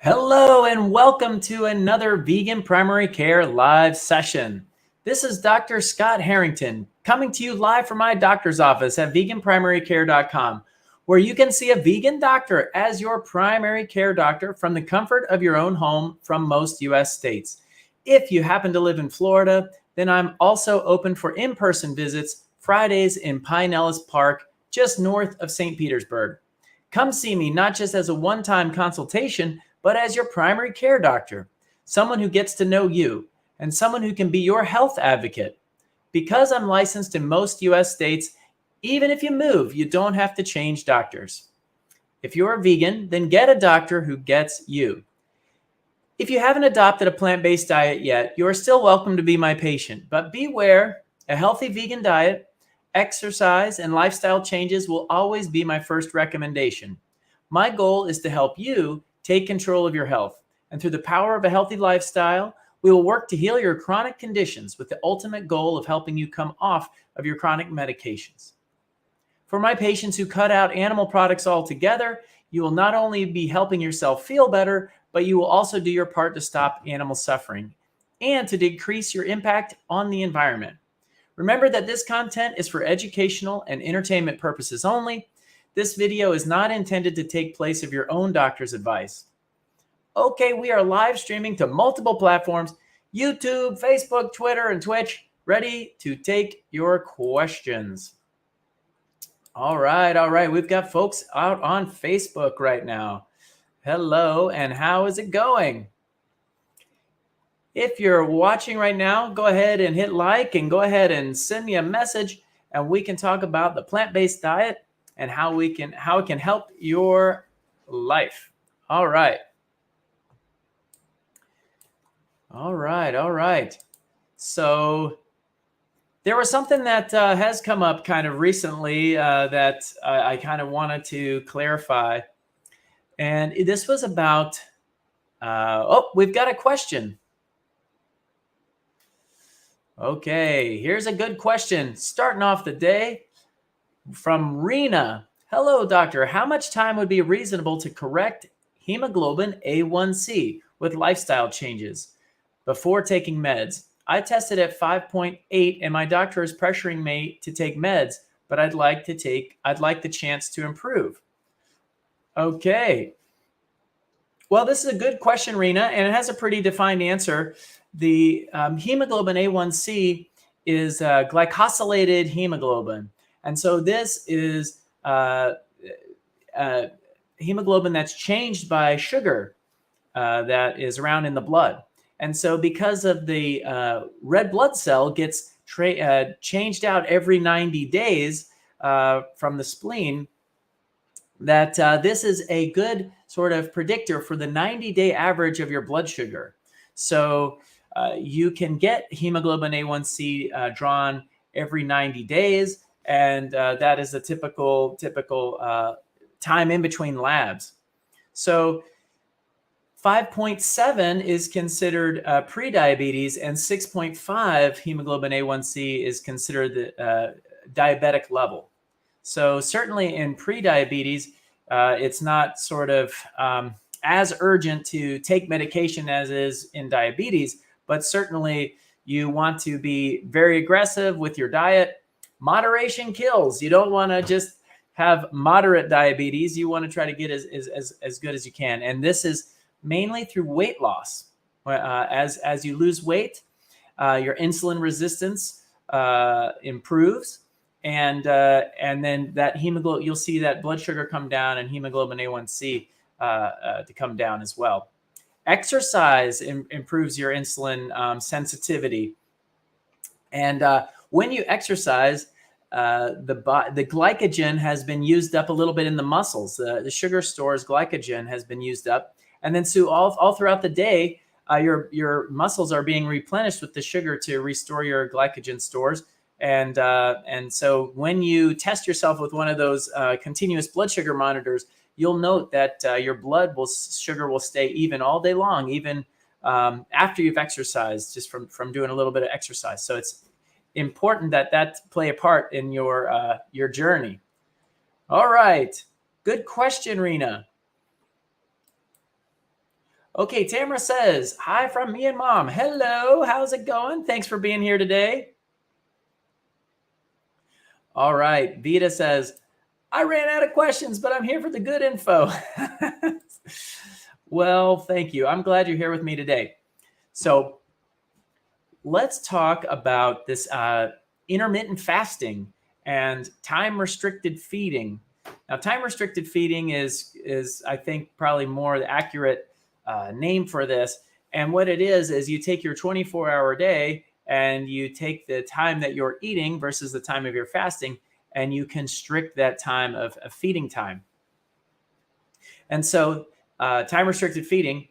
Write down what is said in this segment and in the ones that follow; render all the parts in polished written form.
Hello and welcome to another Vegan Primary Care live session. This is Dr. Scott Harrington coming to you live from my doctor's office at veganprimarycare.com, where you can see a vegan doctor as your primary care doctor from the comfort of your own home from most US states. If you happen to live in Florida, then I'm also open for in-person visits Fridays in Pinellas Park, just north of St. Petersburg. Come see me not just as a one-time consultation, but as your primary care doctor, someone who gets to know you and someone who can be your health advocate. Because I'm licensed in most US states, even if you move, you don't have to change doctors. If you're a vegan, then get a doctor who gets you. If you haven't adopted a plant-based diet yet, you are still welcome to be my patient, but beware, a healthy vegan diet, exercise, and lifestyle changes will always be my first recommendation. My goal is to help you take control of your health, and through the power of a healthy lifestyle, we will work to heal your chronic conditions with the ultimate goal of helping you come off of your chronic medications. For my patients who cut out animal products altogether, you will not only be helping yourself feel better, but you will also do your part to stop animal suffering and to decrease your impact on the environment. Remember that this content is for educational and entertainment purposes only. This video is not intended to take place of your own doctor's advice. Okay, we are live streaming to multiple platforms, YouTube, Facebook, Twitter, and Twitch, ready to take your questions. All right. We've got folks out on Facebook right now. Hello, and how is it going? If you're watching right now, go ahead and hit like and go ahead and send me a message, and we can talk about the plant-based diet and how it can help your life. All right. So there was something that has come up kind of recently that I kind of wanted to clarify. And this was about, we've got a question. Okay, here's a good question. Starting off the day from Rena. Hello, doctor. How much time would be reasonable to correct hemoglobin A1C with lifestyle changes before taking meds? I tested at 5.8 and my doctor is pressuring me to take meds, but I'd like the chance to improve. Okay. Well, this is a good question, Rena, and it has a pretty defined answer. The hemoglobin A1C is glycosylated hemoglobin. And so this is hemoglobin that's changed by sugar that is around in the blood. And so because of the red blood cell gets changed out every 90 days from the spleen, that this is a good sort of predictor for the 90-day average of your blood sugar. So you can get hemoglobin A1C drawn every 90 days, and that is a typical time in between labs. So 5.7 is considered pre-diabetes, and 6.5 hemoglobin A1C is considered the diabetic level. So certainly in pre-diabetes, it's not sort of as urgent to take medication as is in diabetes, but certainly you want to be very aggressive with your diet. Moderation kills. You don't want to just have moderate diabetes. You want to try to get as good as you can. And this is mainly through weight loss. As you lose weight, your insulin resistance improves. And then that hemoglobin, you'll see that blood sugar come down and hemoglobin A1C to come down as well. Exercise improves your insulin sensitivity. And when you exercise, the glycogen has been used up a little bit in the muscles. The sugar stores glycogen has been used up. And then so all throughout the day, your muscles are being replenished with the sugar to restore your glycogen stores. And so when you test yourself with one of those continuous blood sugar monitors, you'll note that your sugar will stay even all day long, even after you've exercised, just from doing a little bit of exercise. So it's important that play a part in your journey. All right. Good question, Rena. Okay, Tamara says, hi from me and mom. Hello, how's it going? Thanks for being here today. All right, Vita says, I ran out of questions, but I'm here for the good info. Well, thank you. I'm glad you're here with me today. So let's talk about this intermittent fasting and time-restricted feeding. Now, time-restricted feeding is I think probably more the accurate name for this. And what it is you take your 24-hour day and you take the time that you're eating versus the time of your fasting, and you constrict that time of feeding time. And so time-restricted feeding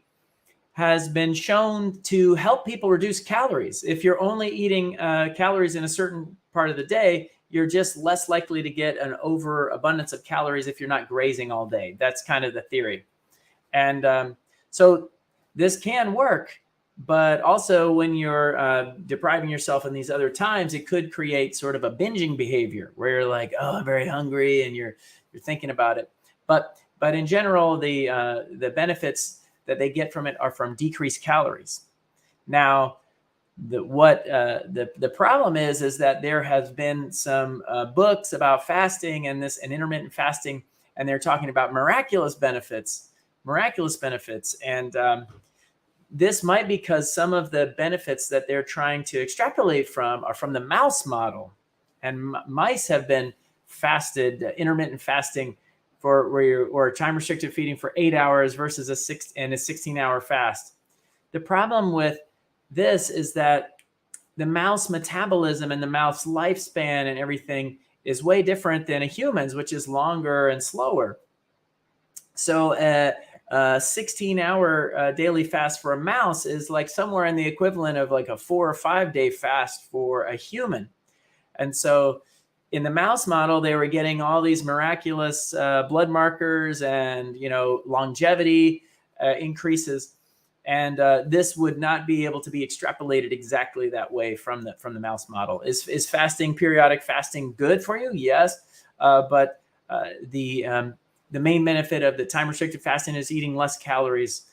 has been shown to help people reduce calories. If you're only eating calories in a certain part of the day, you're just less likely to get an overabundance of calories if you're not grazing all day. That's kind of the theory. And so this can work, but also when you're depriving yourself in these other times, it could create sort of a binging behavior where you're like, oh, I'm very hungry, and you're thinking about it. But in general, the benefits that they get from it are from decreased calories. Now, the problem is that there has been some books about fasting and intermittent fasting, and they're talking about miraculous benefits, and this might be because some of the benefits that they're trying to extrapolate from are from the mouse model, and mice have been fasted intermittent fasting or time restricted feeding for 8 hours versus a 16-hour fast. The problem with this is that the mouse metabolism and the mouse lifespan and everything is way different than a human's, which is longer and slower. So a 16-hour daily fast for a mouse is like somewhere in the equivalent of like a 4 or 5 day fast for a human. And so in the mouse model, they were getting all these miraculous blood markers and longevity increases, and this would not be able to be extrapolated exactly that way from the mouse model. Is periodic fasting good for you? Yes, but the main benefit of the time restricted fasting is eating less calories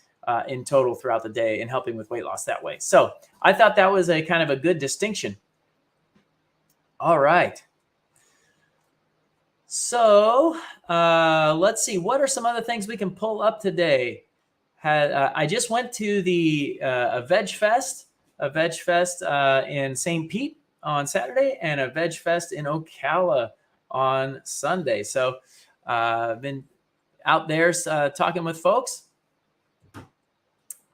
in total throughout the day and helping with weight loss that way. So I thought that was a kind of a good distinction. All right. So let's see. What are some other things we can pull up today? I just went to a Vegfest in St. Pete on Saturday and a Vegfest in Ocala on Sunday. So I've been out there talking with folks.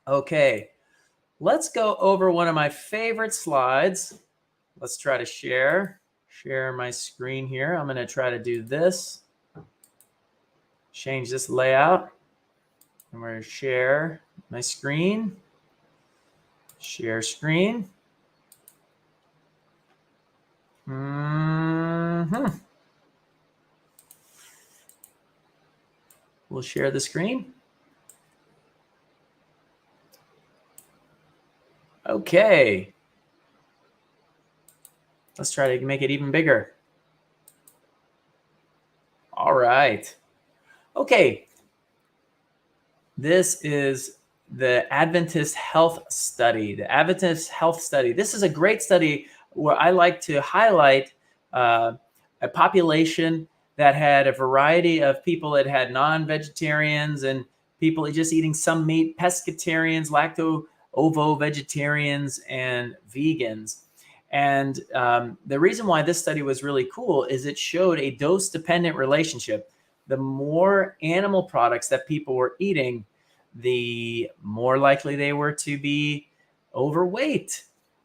Okay, let's go over one of my favorite slides. Let's try to share my screen here. I'm going to try to do this. Change this layout. I'm going to share my screen. Share screen. We'll share the screen. Okay. Let's try to make it even bigger. All right. Okay. This is the Adventist Health Study. The Adventist Health Study. This is a great study where I like to highlight a population that had a variety of people that had non-vegetarians and people just eating some meat, pescatarians, lacto-ovo-vegetarians, and vegans. And the reason why this study was really cool is it showed a dose-dependent relationship. The more animal products that people were eating, the more likely they were to be overweight,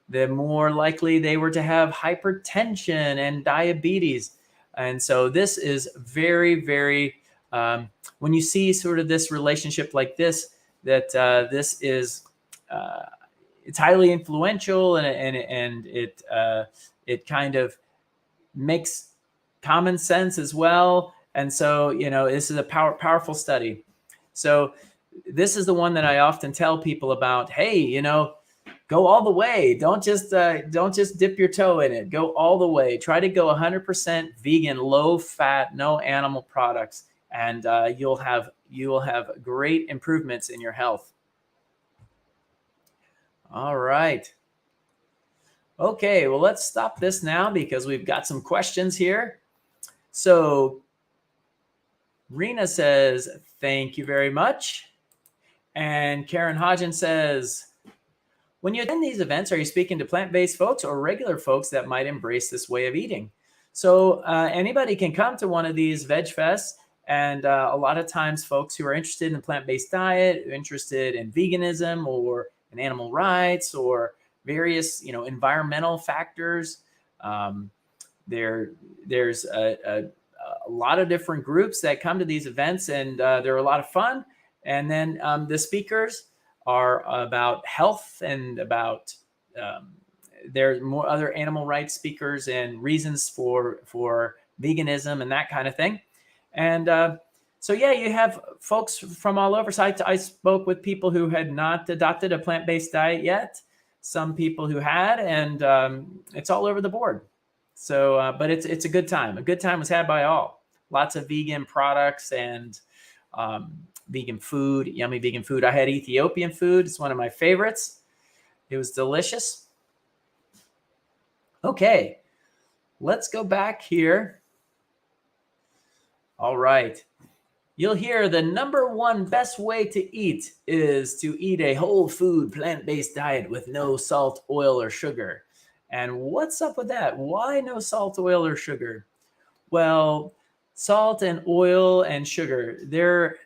the more likely they were to have hypertension and diabetes. And so this is very, very, when you see sort of this relationship like this, that this is, it's highly influential, and it kind of makes common sense as well. And so, this is a powerful study. So this is the one that I often tell people about. Hey, go all the way. Don't just dip your toe in it. Go all the way. Try to go 100% vegan, low fat, no animal products, and you'll have great improvements in your health. All right. Okay, well, let's stop this now because we've got some questions here. So Rena says, thank you very much. And Karen Hodgen says, when you attend these events, are you speaking to plant-based folks or regular folks that might embrace this way of eating? So anybody can come to one of these Vegfests. And a lot of times folks who are interested in the plant-based diet, interested in veganism or in animal rights or various, environmental factors. There's a lot of different groups that come to these events, and they're a lot of fun. And then the speakers are about health and about there's more other animal rights speakers and reasons for veganism and that kind of thing. And so yeah, you have folks from all over. So I spoke with people who had not adopted a plant-based diet yet, some people who had, and it's all over the board. So, but it's a good time. A good time was had by all. Lots of vegan products and vegan food, yummy vegan food. I had Ethiopian food. It's one of my favorites. It was delicious. Okay, let's go back here. All right. You'll hear the number one best way to eat is to eat a whole food plant-based diet with no salt, oil, or sugar. And what's up with that? Why no salt, oil, or sugar? Well, salt and oil and sugar, they're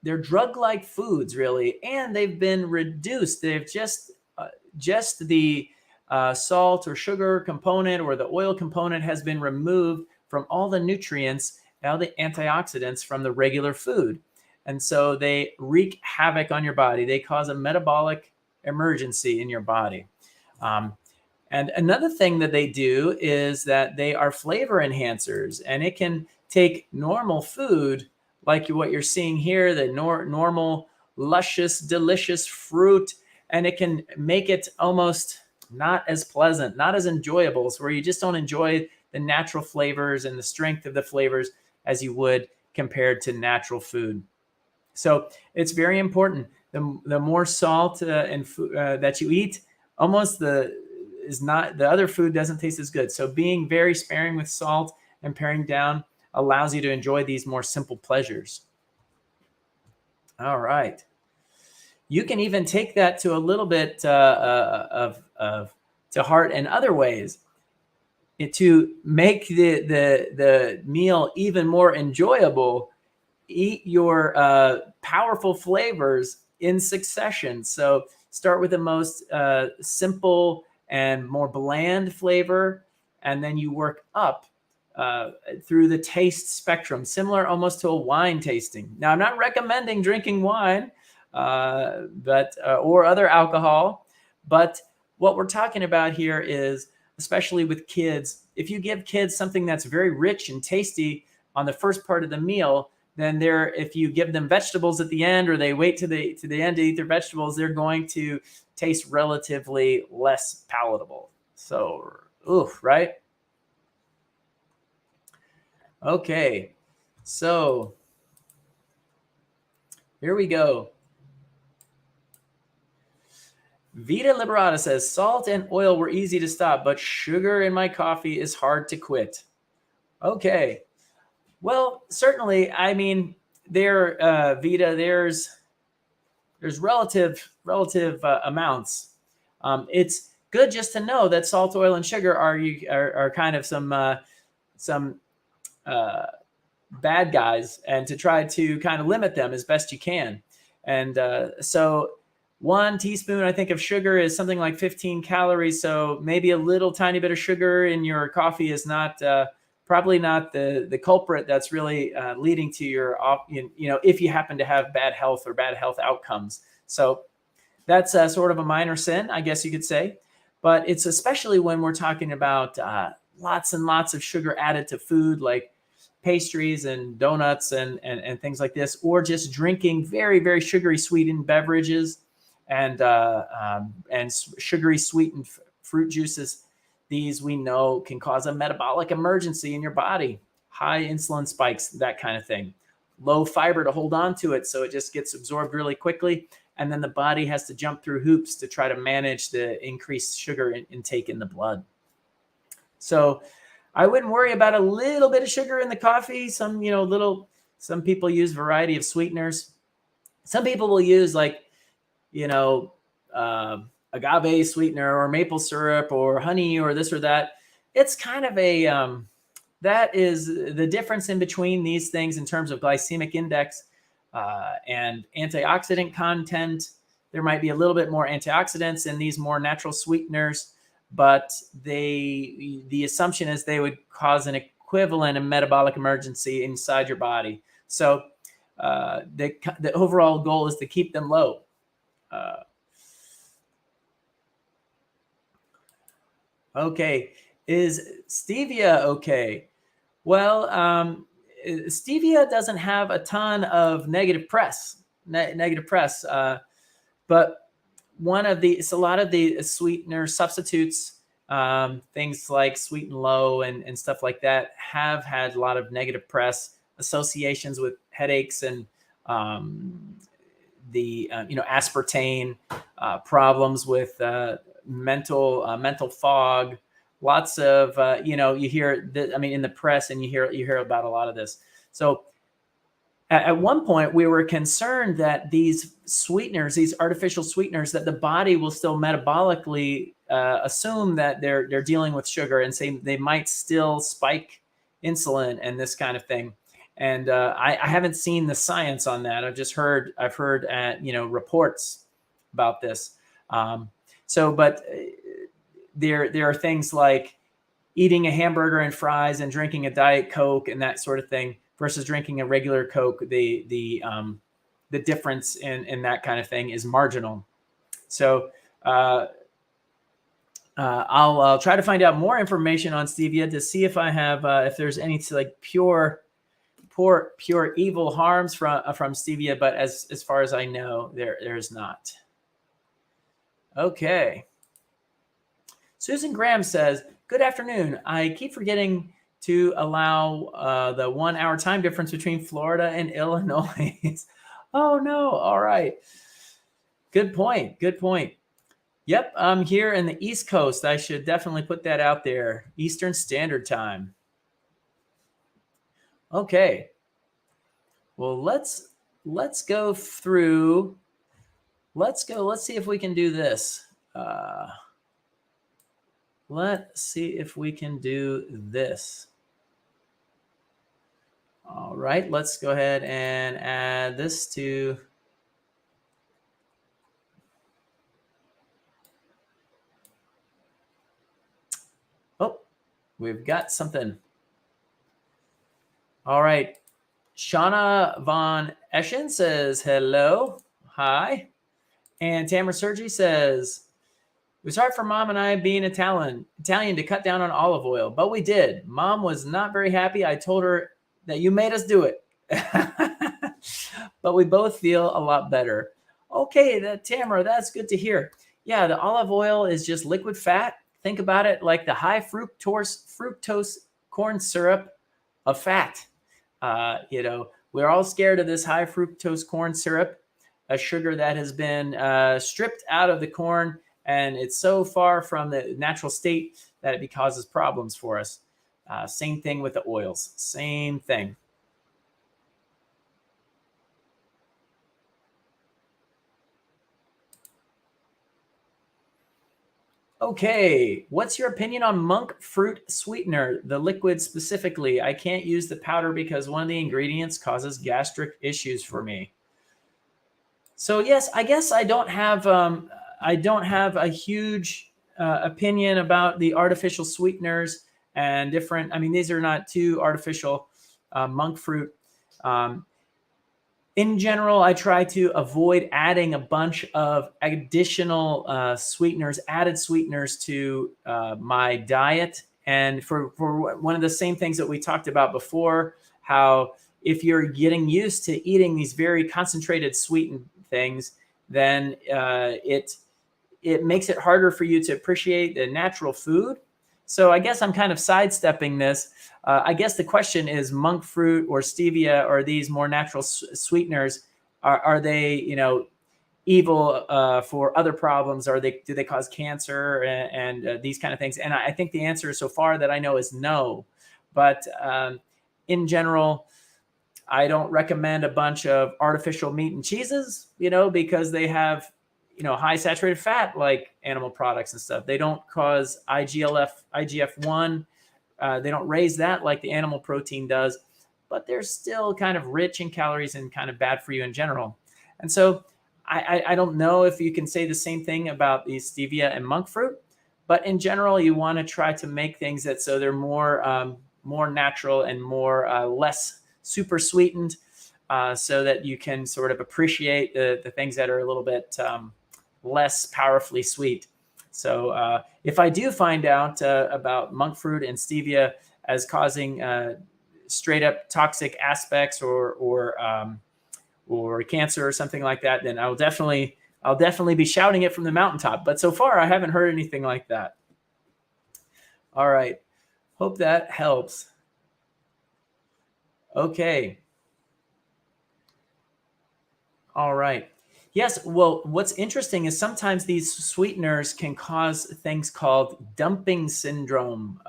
drug-like foods, really, and they've been reduced. They've just the salt or sugar component or the oil component has been removed from all the nutrients, all the antioxidants from the regular food. And so they wreak havoc on your body. They cause a metabolic emergency in your body. And another thing that they do is that they are flavor enhancers, and it can take normal food like what you're seeing here, the normal, luscious, delicious fruit, and it can make it almost not as pleasant, not as enjoyable, so where you just don't enjoy the natural flavors and the strength of the flavors as you would compared to natural food. So it's very important. The more salt and that you eat, almost the other food doesn't taste as good. So being very sparing with salt and paring down allows you to enjoy these more simple pleasures. All right. You can even take that to a little bit to heart in other ways. To make the meal even more enjoyable, eat your powerful flavors in succession. So start with the most simple and more bland flavor, and then you work up through the taste spectrum, similar almost to a wine tasting. Now, I'm not recommending drinking wine, but or other alcohol, but what we're talking about here is, especially with kids, if you give kids something that's very rich and tasty on the first part of the meal, then if you give them vegetables at the end, or they wait to the end to eat their vegetables, they're going to taste relatively less palatable. So, oof, right? Okay, so here we go. Vita Liberata says, salt and oil were easy to stop, but sugar in my coffee is hard to quit. Okay. Well, certainly, I mean, Vita, there's relative amounts. It's good just to know that salt, oil, and sugar are kind of some bad guys, and to try to kind of limit them as best you can. And so 1 teaspoon, I think, of sugar is something like 15 calories. So maybe a little tiny bit of sugar in your coffee is not probably not the culprit that's really leading to your, if you happen to have bad health or bad health outcomes. So that's sort of a minor sin, I guess you could say. But it's especially when we're talking about lots and lots of sugar added to food, like pastries and donuts and things like this, or just drinking very, very sugary sweetened beverages and sugary sweetened fruit juices. These we know can cause a metabolic emergency in your body, high insulin spikes, that kind of thing. low fiber to hold on to it, so it just gets absorbed really quickly. And then the body has to jump through hoops to try to manage the increased sugar intake in the blood. So I wouldn't worry about a little bit of sugar in the coffee. Some people use a variety of sweeteners. Some people will use agave sweetener or maple syrup or honey or this or that. It's kind of that is the difference in between these things in terms of glycemic index and antioxidant content. There might be a little bit more antioxidants in these more natural sweeteners, but the assumption is they would cause an equivalent of metabolic emergency inside your body. So the overall goal is to keep them low. Okay, is stevia okay? Well, stevia doesn't have a ton of negative press, but a lot of the sweetener substitutes, things like Sweet and Low and stuff like that, have had a lot of negative press, associations with headaches and aspartame, problems with mental fog. Lots of you hear in the press, and you hear about a lot of this. So at one point we were concerned that these sweeteners, these artificial sweeteners, that the body will still metabolically assume that they're dealing with sugar, and say they might still spike insulin and this kind of thing. And I haven't seen the science on that. I've heard reports about this. But there are things like eating a hamburger and fries and drinking a Diet Coke and that sort of thing versus drinking a regular Coke. The difference in that kind of thing is marginal. So I'll try to find out more information on stevia to see if I have if there's any pure evil harms from stevia. But as far as I know, there's not. Okay. Susan Graham says, good afternoon. I keep forgetting to allow the 1 hour time difference between Florida and Illinois. Oh no. All right. Good point. Yep. I'm here in the East Coast. I should definitely put that out there. Eastern Standard Time. Okay. Well, let's go through. Let's see if we can do this. Let's see if we can do this. All right, let's go ahead and add this to. Oh, we've got something. All right. Shauna Von Eschen says, hello. Hi. And Tamara Sergi says, it was hard for Mom and I, being Italian, to cut down on olive oil, but we did. Mom was not very happy. I told her that you made us do it. But we both feel a lot better. Okay, Tamara, that's good to hear. Yeah, the olive oil is just liquid fat. Think about it like the high fructose corn syrup of fat. We're all scared of this high fructose corn syrup, a sugar that has been stripped out of the corn, and it's so far from the natural state that it causes problems for us. Same thing with the oils. Same thing. Okay, what's your opinion on monk fruit sweetener, the liquid specifically? I can't use the powder because one of the ingredients causes gastric issues for me. So yes, I guess I don't have a huge opinion about the artificial sweeteners and different. I mean, these are not too artificial. Monk fruit. In general, I try to avoid adding a bunch of additional added sweeteners to my diet. And for one of the same things that we talked about before, how if you're getting used to eating these very concentrated sweetened things, then it makes it harder for you to appreciate the natural food. So I guess I'm kind of sidestepping this. I guess the question is, monk fruit or stevia, or these more natural sweeteners, are they, evil for other problems? Do they cause cancer and these kind of things? And I think the answer so far that I know is no. But in general, I don't recommend a bunch of artificial meat and cheeses, because they have, high saturated fat like animal products and stuff. They don't cause IGF-1. They don't raise that like the animal protein does, but they're still kind of rich in calories and kind of bad for you in general. And so I don't know if you can say the same thing about the stevia and monk fruit, but in general, you want to try to make things that so they're more natural and more less super sweetened, so that you can sort of appreciate the things that are a little bit less powerfully sweet. So if I do find out about monk fruit and stevia as causing straight up toxic aspects or cancer or something like that, then I'll definitely be shouting it from the mountaintop. But so far, I haven't heard anything like that. All right. Hope that helps. Okay. All right. Yes. Well, what's interesting is sometimes these sweeteners can cause things called dumping syndrome.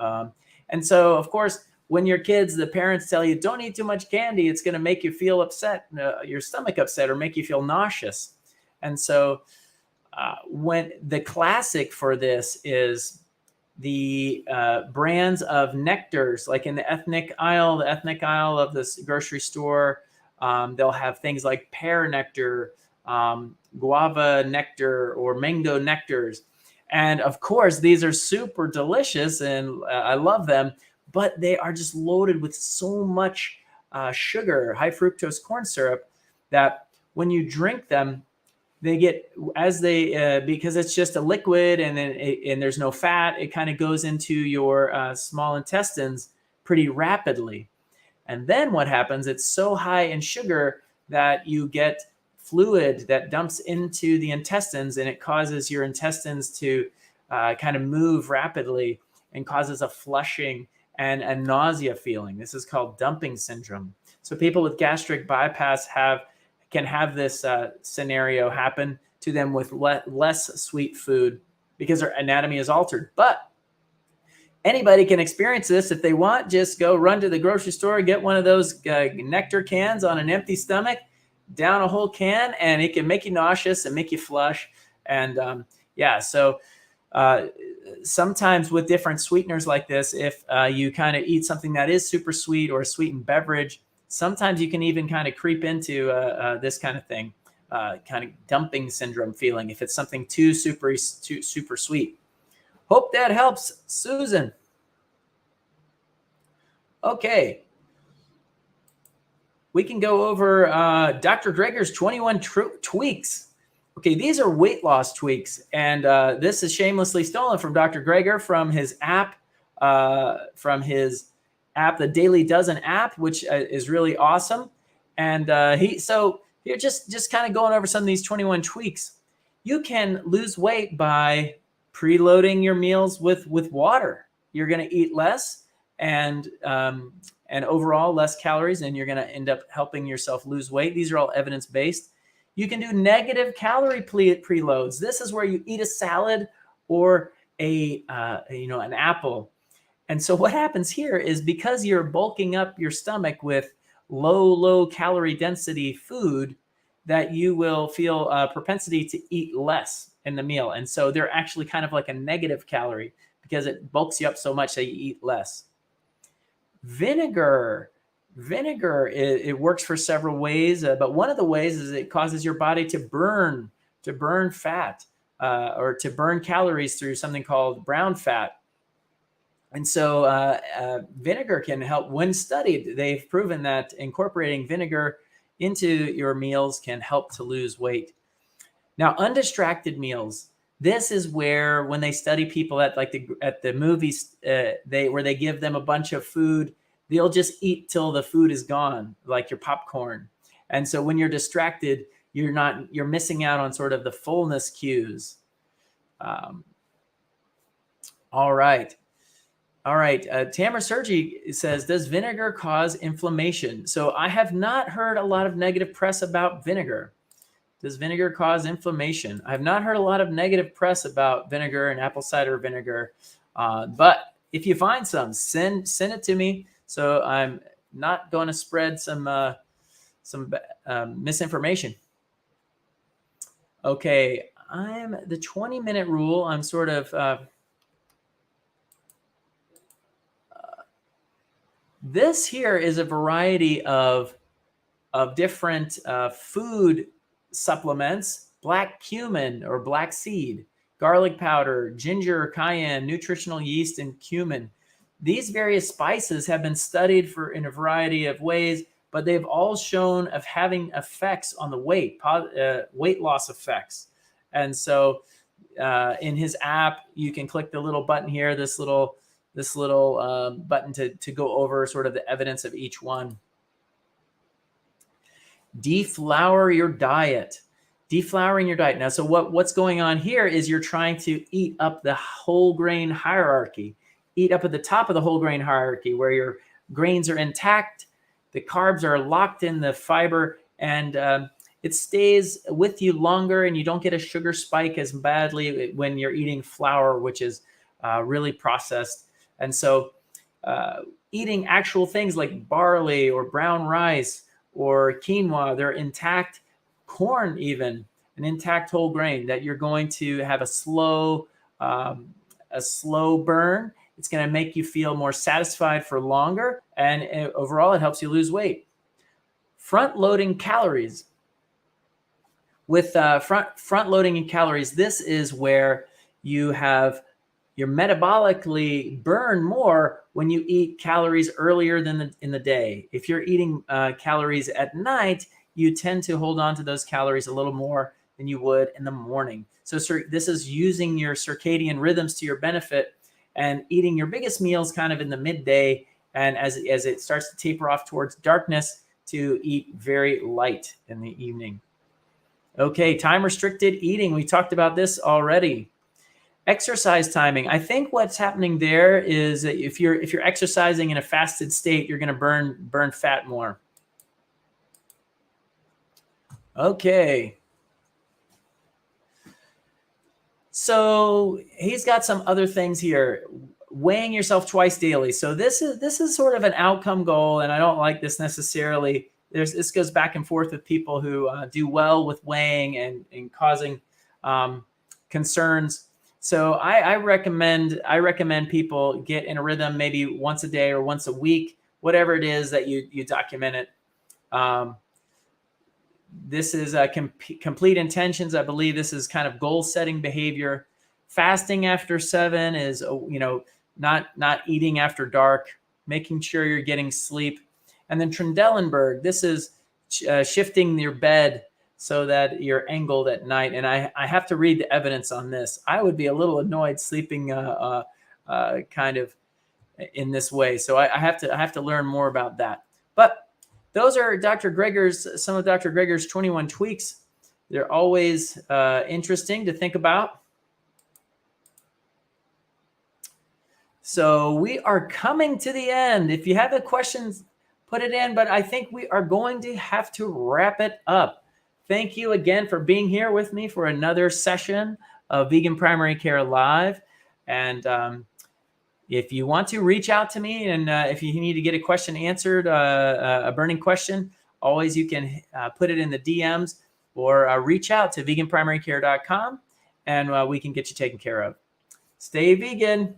And so, of course, when you're kids, the parents tell you, don't eat too much candy. It's going to make you feel upset, your stomach upset, or make you feel nauseous. And so when the classic for this is the brands of nectars, like in the ethnic aisle of this grocery store, they'll have things like pear nectar, guava nectar, or mango nectars. And of course, these are super delicious and I love them, but they are just loaded with so much sugar, high fructose corn syrup, that when you drink them, they get, because it's just a liquid and there's no fat, it kind of goes into your small intestines pretty rapidly. And then what happens, it's so high in sugar that you get fluid that dumps into the intestines, and it causes your intestines to kind of move rapidly and causes a flushing and a nausea feeling. This is called dumping syndrome. So people with gastric bypass can have this scenario happen to them with less sweet food because their anatomy is altered. But anybody can experience this if they want. Just go run to the grocery store, get one of those nectar cans on an empty stomach, down a whole can, and it can make you nauseous and make you flush. And so sometimes with different sweeteners like this, if you kind of eat something that is super sweet or a sweetened beverage, sometimes you can even kind of creep into this kind of thing, kind of dumping syndrome feeling if it's something too super sweet. Hope that helps, Susan. Okay. We can go over Dr. Greger's 21 tweaks. Okay, these are weight loss tweaks, and this is shamelessly stolen from Dr. Greger from his app, the Daily Dozen app, which is really awesome. And here, just kind of going over some of these 21 tweaks. You can lose weight by preloading your meals with water. You're going to eat less and overall less calories, and you're going to end up helping yourself lose weight. These are all evidence-based. You can do negative calorie preloads. This is where you eat a salad or an apple. And so what happens here is, because you're bulking up your stomach with low calorie density food, that you will feel a propensity to eat less in the meal. And so they're actually kind of like a negative calorie because it bulks you up so much that you eat less. Vinegar, it works for several ways, but one of the ways is it causes your body to burn fat or to burn calories through something called brown fat. And so vinegar can help. When studied, they've proven that incorporating vinegar into your meals can help to lose weight. Now, undistracted meals. This is where, when they study people at the movies, where they give them a bunch of food, they'll just eat till the food is gone, like your popcorn. And so when you're distracted, you're missing out on sort of the fullness cues. All right. All right. Tamara Sergi says, does vinegar cause inflammation? So I have not heard a lot of negative press about vinegar. Does vinegar cause inflammation? I have not heard a lot of negative press about vinegar and apple cider vinegar. But if you find some, send it to me. So I'm not going to spread some misinformation. Okay. I'm the 20-minute rule. I'm sort of, this here is a variety of different food supplements: black cumin or black seed, garlic powder, ginger, cayenne, nutritional yeast, and cumin. These various spices have been studied in a variety of ways, but they've all shown of having effects on the weight loss effects. And so in his app, you can click the little button here, this little button to go over sort of the evidence of each one. Deflour your diet. Deflowering your diet. Now, so what's going on here is you're trying to eat up the whole grain hierarchy. Eat up at the top of the whole grain hierarchy where your grains are intact, the carbs are locked in the fiber, and it stays with you longer, and you don't get a sugar spike as badly when you're eating flour, which is really processed. And so eating actual things like barley or brown rice or quinoa, they're intact, corn even, an intact whole grain, that you're going to have a slow burn. It's going to make you feel more satisfied for longer, and overall it helps you lose weight. Front-loading calories. With front-loading in calories, this is where you're metabolically burn more when you eat calories earlier than in the day. If you're eating calories at night, you tend to hold on to those calories a little more than you would in the morning. So this is using your circadian rhythms to your benefit and eating your biggest meals kind of in the midday, and as it starts to taper off towards darkness, to eat very light in the evening. Okay, time-restricted eating. We talked about this already. Exercise timing. I think what's happening there is that if you're exercising in a fasted state, you're going to burn fat more. Okay. So he's got some other things here. Weighing yourself twice daily. So this is sort of an outcome goal, and I don't like this necessarily. This goes back and forth with people who do well with weighing and causing concerns. So I recommend people get in a rhythm, maybe once a day or once a week, whatever it is that you document it. This is complete intentions. I believe this is kind of goal setting behavior. Fasting after 7 is, not eating after dark, making sure you're getting sleep. And then Trendelenburg, this is shifting your bed so that you're angled at night. And I have to read the evidence on this. I would be a little annoyed sleeping kind of in this way. So I have to learn more about that. But those are some of Dr. Greger's 21 tweaks. They're always interesting to think about. So we are coming to the end. If you have any questions, put it in, but I think we are going to have to wrap it up. Thank you again for being here with me for another session of Vegan Primary Care Live. And if you want to reach out to me, and if you need to get a question answered, a burning question, always you can put it in the DMs or reach out to veganprimarycare.com, and we can get you taken care of. Stay vegan.